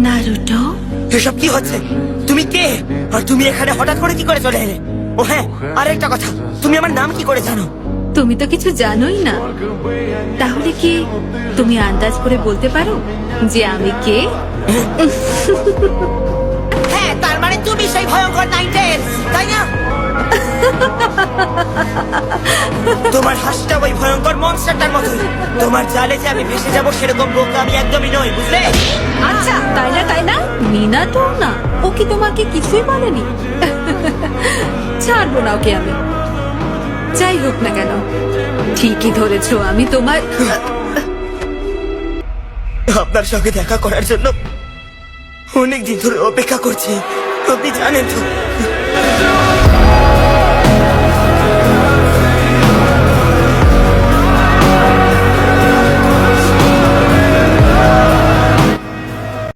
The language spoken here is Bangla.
নারুটো, এসব কি হচ্ছে? তুমি কে? আর তুমি এখানে হঠাৎ করে কি করে চলে এলে? ও হ্যাঁ, আরেকটা কথা, তুমি আমার নাম কি করে জানো? তুমি তো কিছু জানোই না। তাহলে কি তুমি আন্দাজ করে বলতে পারো যে আমি কে? হ্যাঁ, তার মানে তুমি সেই ভয়ঙ্কর নাইটেল, তাই না? তোমার হাসিটা ওই ভয়ঙ্কর মনস্টারটার মতোই। তোমার জালে যে আমি ভেসে যাবো সেরকম বোকা আমি একদমই নই, বুঝলে? আচ্ছা, তাই না তাই না? মিনাটো না, ও কি তোমাকে কিছুই বলেনি? ছাড়বো না ওকে আমি, যাই হোক না কেন। ঠিকই ধরেছো, আমি তোমার আপনার সঙ্গে দেখা করার জন্য অনেক দিন ধরে অপেক্ষা করছি, আপনি জানেন তো।